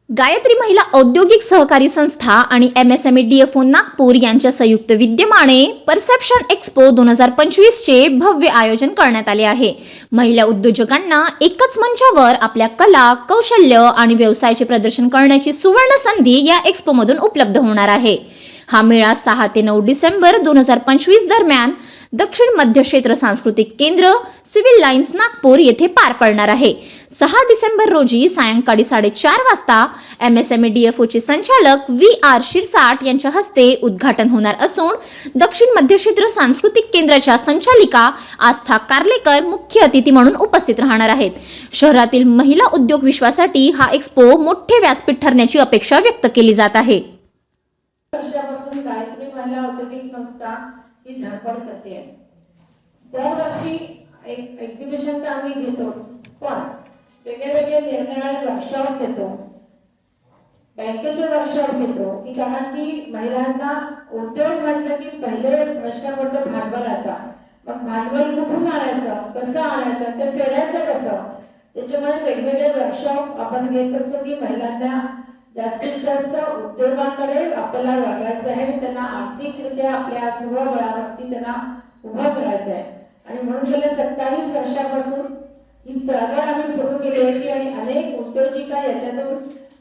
गायत्री महिला औद्योगिक सहकारी संस्था आणि MSME DFO नागपूर यांच्या संयुक्त विद्यमाने परसेप्शन एक्स्पो 2025 चे भव्य आयोजन करण्यात आले आहे। महिला उद्योजकांना एकच मंचावर आपल्या कला, कौशल्य आणि व्यवसायाचे प्रदर्शन करण्याची सुवर्ण संधी या एक्स्पो मधून उपलब्ध होणार आहे। हा मेळा 6 ते 9 डिसेंबर 2025 दरम्यान दक्षिण मध्य क्षेत्र सांस्कृतिक केंद्र सिव्हिल लाईन्स नागपूर येथे पार पडणार आहे। 6 डिसेंबर रोजी सायंकाळी 4:30 वाजता MSME DFO चे संचालक VR शिरसाट यांच्या हस्ते उद्घाटन होणार असून दक्षिण मध्य क्षेत्र सांस्कृतिक केंद्राच्या संचालिका आस्था कार्लेकर मुख्य अतिथी म्हणून उपस्थित राहणार आहेत। शहरातील महिला उद्योग विश्वासाठी हा एक्स्पो मोठे व्यासपीठ ठरण्याची अपेक्षा व्यक्त केली जात आहे। वर्षापासून गायत्री महिला औद्योगिक संस्था ही धडपड करते। दरवर्षी एक एक्झिबिशन तर आम्ही घेतोच, पण वेगवेगळे निरनिराळे वर्कशॉप घेतो, बँकेचे वर्कशॉप घेतो की कारण की महिलांना उद्योग म्हटलं की पहिले प्रश्न पडतो भांडवलाचा। मग भांडवल कुठून आणायचं, कसं आणायचं, ते फेडायचं कसं, त्याच्यामुळे वेगवेगळे वर्कशॉप आपण घेत असतो की महिलांना जास्तीत जास्त उद्योगांकडे आपल्याला वळवायचं आहे, त्यांना आर्थिकरित्या आपल्या स्वबळावरती त्यांना उभं करायचं आहे। आणि म्हणून गेल्या 27 वर्षापासून ही चळवळ आम्ही सुरू केली होती आणि अनेक उद्योजिका याच्यातून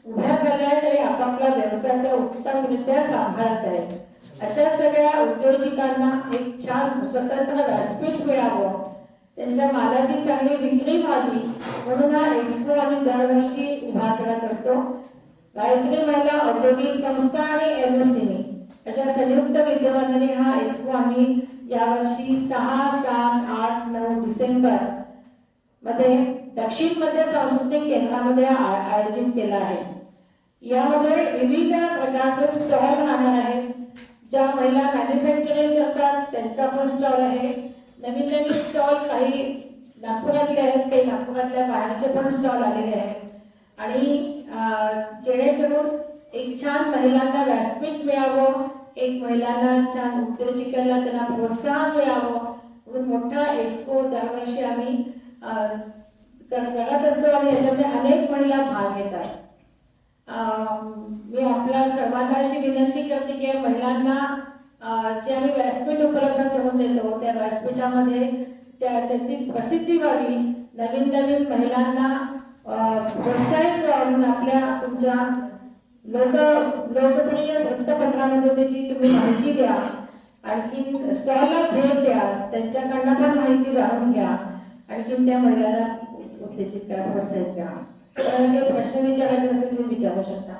उभ्या झाल्या आहेत आणि आपापला व्यवसाय त्या उत्तमरित्या सांभाळत आहेत। अशा सगळ्या उद्योजिकांना एक छान स्वतंत्र व्यासपीठ मिळावं, त्यांच्या मालाची चांगली विक्री व्हावी म्हणून हा एक्स्पो आम्ही दरवर्षी उभा करत असतो। गायत्री महिला औद्योगिक संस्था आणि MSME अशा संयुक्त विद्यमानाने हा एक्स्पो आम्ही यावर्षी 6, 7, 8, 9 डिसेंबर मध्ये दक्षिण मध्य सांस्कृतिक केंद्रामध्ये आयोजित केला आहे। यामध्ये विविध प्रकारचे स्टॉल राहणार आहेत। ज्या महिला मॅन्युफॅक्चरिंग करतात त्यांचा पण स्टॉल आहे। नवीन नवीन स्टॉल काही नागपुरातले आहेत, काही नागपुरातल्या बाहेरचे पण स्टॉल आलेले आहेत आणि जेणेकरून एक छान महिलांना व्यासपीठ मिळावं, एक महिलांना छान उद्योजिकांना त्यांना प्रोत्साहन मिळावं म्हणून मोठा एक्स्पो दरवर्षी आम्ही करत असतो आणि याच्यामध्ये अनेक महिला भाग घेतात। मी आपल्या सर्वांना अशी विनंती करते की महिलांना जे आम्ही व्यासपीठ उपलब्ध करून देतो त्या व्यासपीठामध्ये त्याची प्रसिद्धी व्हावी, नवीन नवीन महिलांना प्रोत्साहित करून आपल्या तुमच्या लोकप्रिय वृत्तपत्रामध्ये त्याची तुम्ही माहिती द्या, आणखी स्टॉलला भेट द्या, त्यांच्याकडनं पण माहिती जाणून घ्या, आणखी त्या महिलांना उत्तेजित करा, प्रोत्साहित करा। तर हे प्रश्न विचारायचे असेल तुम्ही विचारू शकता।